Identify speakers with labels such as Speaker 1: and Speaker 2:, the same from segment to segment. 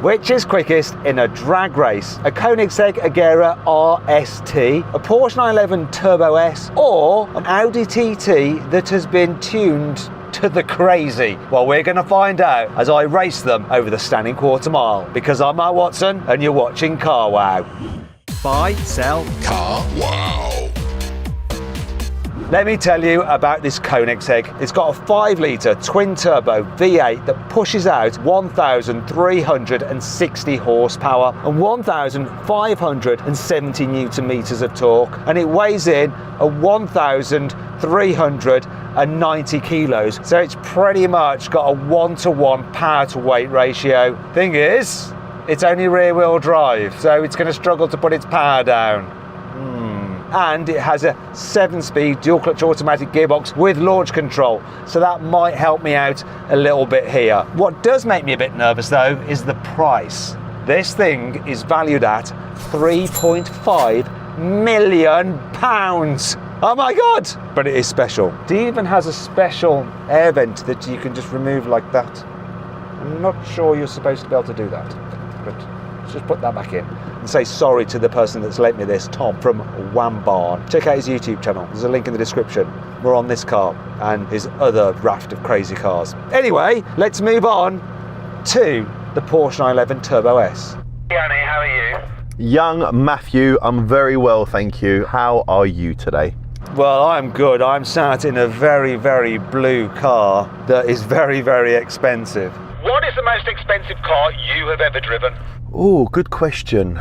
Speaker 1: Which is quickest in a drag race? A Koenigsegg Agera RST, a Porsche 911 Turbo S, or an Audi TT that has been tuned to the crazy? Well, we're going to find out as I race them over the standing quarter mile, because I'm Mark Watson and you're watching Car Wow. Buy, sell,
Speaker 2: Car Wow.
Speaker 1: Let me tell you about this Koenigsegg. It's got a 5-litre twin-turbo V8 that pushes out 1,360 horsepower and 1,570 newton-meters of torque, and it weighs in a 1,390 kilos. So it's pretty much got a 1-to-1 power-to-weight ratio. Thing is, it's only rear-wheel drive, so it's going to struggle to put its power down. And it has a 7-speed dual clutch automatic gearbox with launch control, so that might help me out a little bit here. What does make me a bit nervous though is the price. This thing is valued at £3.5 million. Oh my god! But it is special. It even has a special air vent that you can just remove like that. I'm not sure you're supposed to be able to do that, but let's just put that back in and say sorry to the person that's lent me this, Tom from Wambarn. Check out his YouTube channel, there's a link in the description. We're on this car and his other raft of crazy cars. Anyway, let's move on to the Porsche 911 Turbo S. Yanni, how are you?
Speaker 3: Young Matthew, I'm very well, thank you. How are you today?
Speaker 1: Well, I'm good. I'm sat in a very, very blue car that is very, very expensive. What is the most expensive car you have ever driven?
Speaker 3: Oh, good question.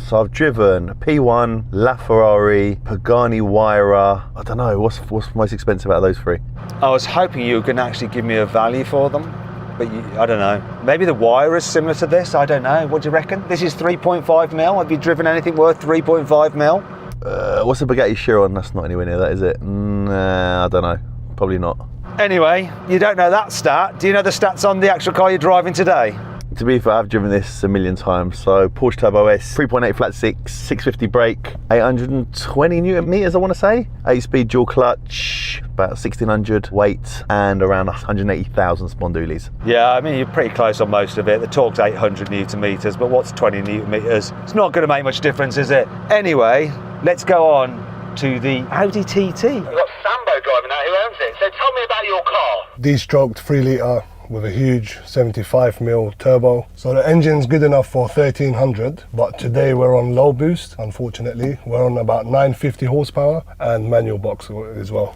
Speaker 3: So I've driven a P1, LaFerrari, Pagani Huayra. I don't know, what's most expensive out of those three?
Speaker 1: I was hoping you were going to actually give me a value for them, but I don't know. Maybe the Huayra is similar to this, I don't know. What do you reckon? This is 3.5 mil. Have you driven anything worth 3.5 mil?
Speaker 3: What's a Bugatti Chiron? That's not anywhere near that, is it? Nah, I don't know. Probably not.
Speaker 1: Anyway, you don't know that stat. Do you know the stats on the actual car you're driving today?
Speaker 3: To be fair, I've driven this a million times. So Porsche Turbo S, 3.8 flat six, 650 brake, 820 newton meters, I want to say. 8-speed dual clutch, about 1600 weight, and around 180,000 spondoolies.
Speaker 1: Yeah, I mean, you're pretty close on most of it. The torque's 800 newton meters, but what's 20 newton meters? It's not going to make much difference, is it? Anyway, let's go on to the Audi TT. We've got Sambo driving out, who owns it. So tell me about your car.
Speaker 4: D-stroked 3-litre with a huge 75mm turbo. So the engine's good enough for 1300, but today we're on low boost, unfortunately. We're on about 950 horsepower and manual box as well.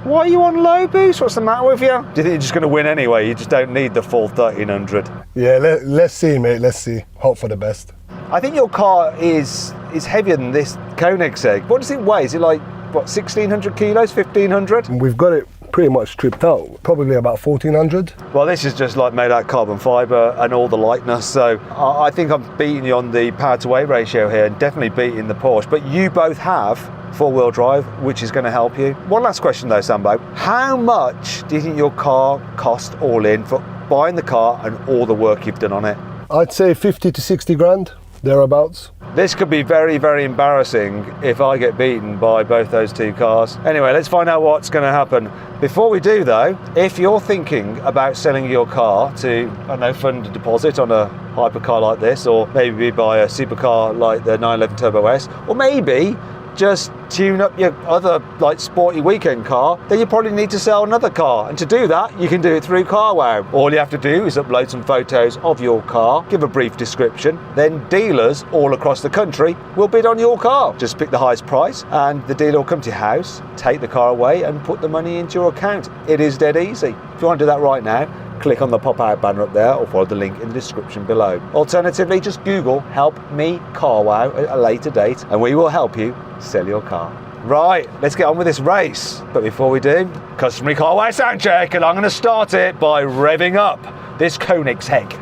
Speaker 1: Why are you on low boost? What's the matter with you? Do you think you're just going to win anyway? You just don't need the full 1300?
Speaker 4: Yeah, let's see, mate, let's see. Hope for the best.
Speaker 1: I think your car is heavier than this Koenigsegg. What does it weigh? Is it like, what, 1,600 kilos, 1,500?
Speaker 4: We've got it pretty much stripped out, probably about 1,400.
Speaker 1: Well, this is just like made out of carbon fibre and all the lightness, so I think I'm beating you on the power to weight ratio here and definitely beating the Porsche, but you both have four-wheel drive, which is going to help you. One last question though, Sambo. How much do you think your car cost all in for buying the car and all the work you've done on it?
Speaker 4: I'd say 50 to 60 grand, thereabouts.
Speaker 1: This could be very, very embarrassing if I get beaten by both those two cars. Anyway, let's find out what's going to happen. Before we do though, if you're thinking about selling your car to, I don't know, fund a deposit on a hypercar like this, or maybe buy a supercar like the 911 Turbo S, or maybe just tune up your other like sporty weekend car, then you probably need to sell another car. And to do that, you can do it through Car Wow. All you have to do is upload some photos of your car, give a brief description, then dealers all across the country will bid on your car. Just pick the highest price and the dealer will come to your house, take the car away and put the money into your account. It is dead easy. If you want to do that right now, click on the pop-out banner up there or follow the link in the description below. Alternatively, just Google "Help Me Car Wow" at a later date and we will help you sell your car. Right, let's get on with this race. But before we do, customary Car Wow sound check, and I'm going to start it by revving up this Koenigsegg.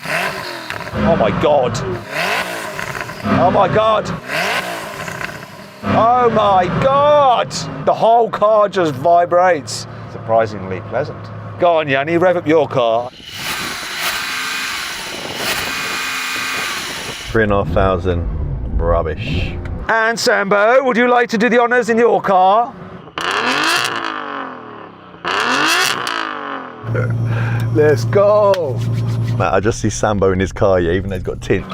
Speaker 1: Oh my God. Oh my God. Oh my God. The whole car just vibrates. Surprisingly pleasant. Go on, Yanni, rev up your car.
Speaker 3: 3,500. Rubbish.
Speaker 1: And Sambo, would you like to do the honours in your car?
Speaker 4: Let's go.
Speaker 3: Matt, I just see Sambo in his car, yeah, even though he's got tint.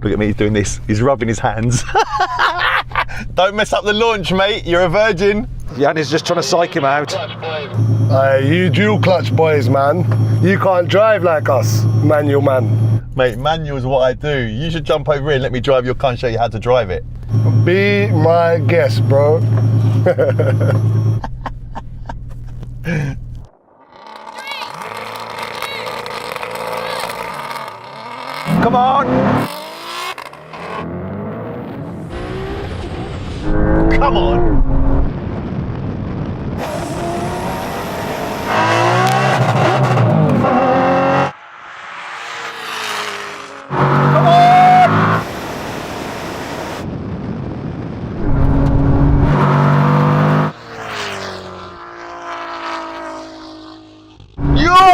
Speaker 3: Look at me, he's doing this. He's rubbing his hands. Don't mess up the launch, mate. You're a virgin.
Speaker 1: Yanni's just trying to psych him out.
Speaker 4: You dual clutch boys, man. You can't drive like us, manual man.
Speaker 3: Mate, manual is what I do. You should jump over here and let me drive your car and show you how to drive it.
Speaker 4: Be my guest, bro.
Speaker 1: Come on!
Speaker 3: Come on!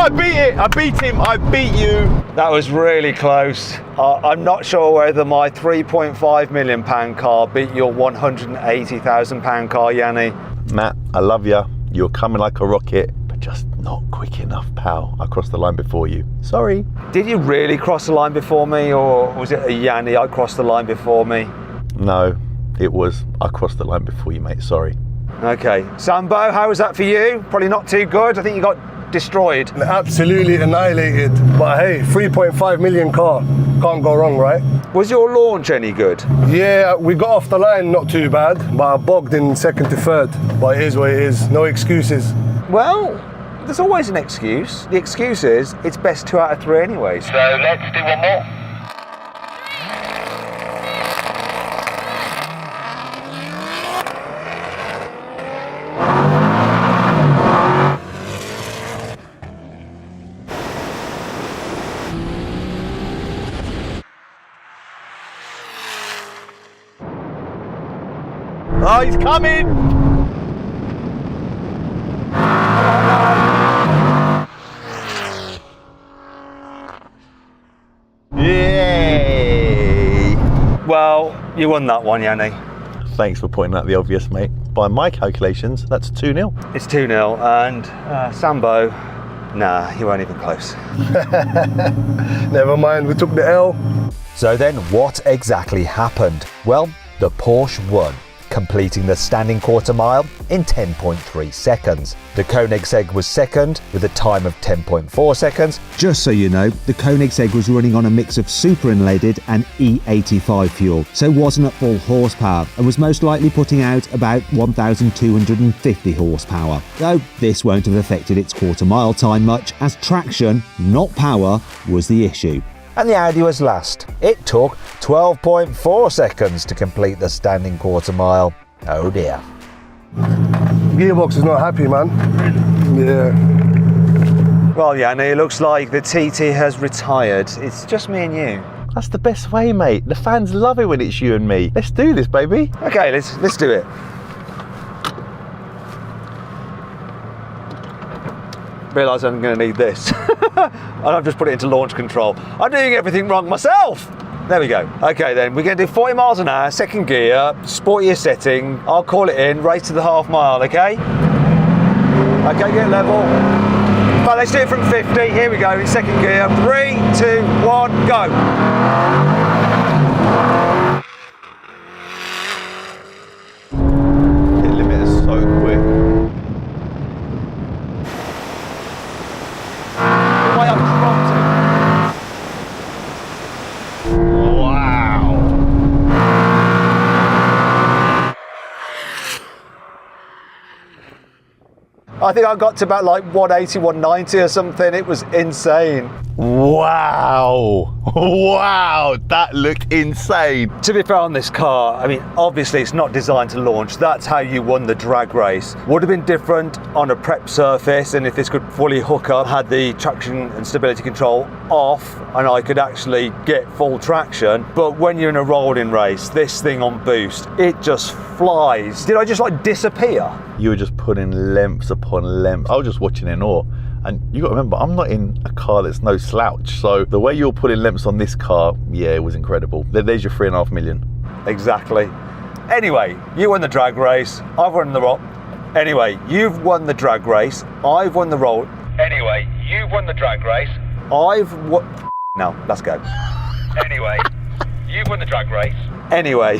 Speaker 3: I beat it! I beat him! I beat you!
Speaker 1: That was really close. I'm not sure whether my £3.5 million car beat your £180,000 car, Yanni.
Speaker 3: Matt, I love you. You're coming like a rocket, but just not quick enough, pal. I crossed the line before you. Sorry.
Speaker 1: Did you really cross the line before me, or was it a Yanni, I crossed the line before me?
Speaker 3: No, it was I crossed the line before you, mate. Sorry.
Speaker 1: Okay. Sambo, how was that for you? Probably not too good. I think you got destroyed.
Speaker 4: Absolutely annihilated. But hey, 3.5 million car. Can't go wrong, right?
Speaker 1: Was your launch any good?
Speaker 4: Yeah, we got off the line not too bad, but I bogged in second to third. But it is what it is. No excuses.
Speaker 1: Well, there's always an excuse. The excuse is it's best 2 out of 3 anyways.
Speaker 2: So let's do one more.
Speaker 3: Oh, he's coming! Yay!
Speaker 1: Well, you won that one, Yanni.
Speaker 3: Thanks for pointing out the obvious, mate. By my calculations, that's 2-0.
Speaker 1: It's 2-0, and Sambo, nah, you weren't even close.
Speaker 4: Never mind, we took the L.
Speaker 5: So then what exactly happened? Well, the Porsche won, completing the standing quarter mile in 10.3 seconds. The Koenigsegg was second with a time of 10.4 seconds.
Speaker 6: Just so you know, the Koenigsegg was running on a mix of super unleaded and E85 fuel, so wasn't at full horsepower and was most likely putting out about 1,250 horsepower. Though this won't have affected its quarter mile time much, as traction, not power, was the issue.
Speaker 5: And the Audi was last. It took 12.4 seconds to complete the standing quarter mile. Oh dear.
Speaker 4: Gearbox is not happy, man. Yeah.
Speaker 1: Well, Yanni, it looks like the TT has retired. It's just me and you.
Speaker 3: That's the best way, mate. The fans love it when it's you and me. Let's do this, baby.
Speaker 1: Okay, let's do it. Realise I'm going to need this. And I've just put it into launch control. I'm doing everything wrong myself. There we go. Okay then, we're going to do 40 miles an hour, second gear, sportier setting. I'll call it in, race to the half mile, okay? Okay, get level. Right, let's do it from 50. Here we go, in second gear. 3, 2, 1, go.
Speaker 3: The limit is so quick.
Speaker 1: Way up front.
Speaker 3: Wow.
Speaker 1: I think I got to about like 180, 190 or something. It was insane.
Speaker 3: Wow. Wow, that looked insane.
Speaker 1: To be fair on this car, I mean, obviously it's not designed to launch. That's how you won the drag race. Would have been different on a prep surface, and if this could fully hook up, had the traction and stability control off, and I could actually get full traction. But when you're in a rolling race, this thing on boost, it just flies. Did I just like disappear?
Speaker 3: You were just putting lengths upon lengths. I was just watching in awe. And you got to remember, I'm not in a car that's no slouch. So the way you're putting lengths on this car, yeah, it was incredible. There's your 3.5 million.
Speaker 1: Exactly. Anyway, you won the drag race. I've won the roll. Anyway, you've won the drag race. I've won the roll.
Speaker 2: Anyway, you've won the drag race.
Speaker 1: No, let's go.
Speaker 2: Anyway, you won the drag race.
Speaker 1: Anyway.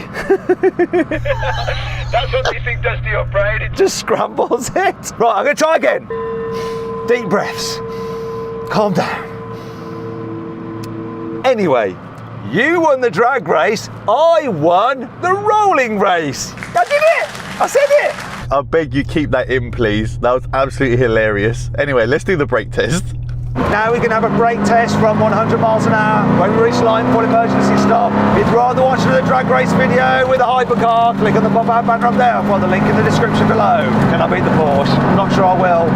Speaker 2: That's what this thing does to your brain. It
Speaker 1: Just scrambles it. Right, I'm gonna try again. Deep breaths. Calm down. Anyway, you won the drag race. I won the rolling race. I did it. I said it.
Speaker 3: I beg you keep that in, please. That was absolutely hilarious. Anyway, let's do the brake test.
Speaker 1: Now we can have a brake test from 100 miles an hour. When we reach line, full emergency stop. If you'd rather watch the drag race video with a hypercar, click on the pop-out banner up there. I'll put the link in the description below. Can I beat the Porsche? I'm not sure I will.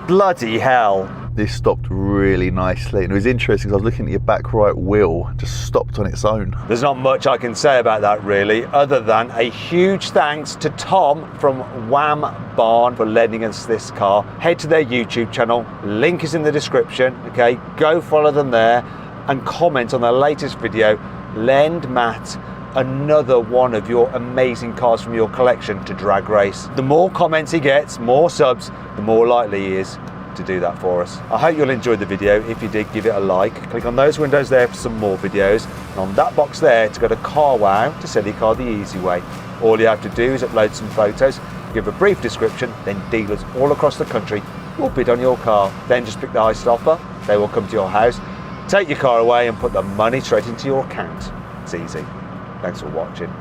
Speaker 1: Bloody hell.
Speaker 3: This stopped really nicely, and it was interesting because I was looking at your back right wheel, just stopped on its own.
Speaker 1: There's not much I can say about that really, other than a huge thanks to Tom from Wham Barn for lending us this car. Head to their YouTube channel, link is in the description, okay? Go follow them there and comment on their latest video. Lend Matt another one of your amazing cars from your collection to drag race. The more comments he gets, more subs, the more likely he is to do that for us. I hope you'll enjoy the video. If you did, give it a like. Click on those windows there for some more videos, and on that box there to go to Car Wow to sell your car the easy way. All you have to do is upload some photos, give a brief description, then dealers all across the country will bid on your car. Then just pick the highest offer, they will come to your house, take your car away and put the money straight into your account. It's easy. Thanks for watching.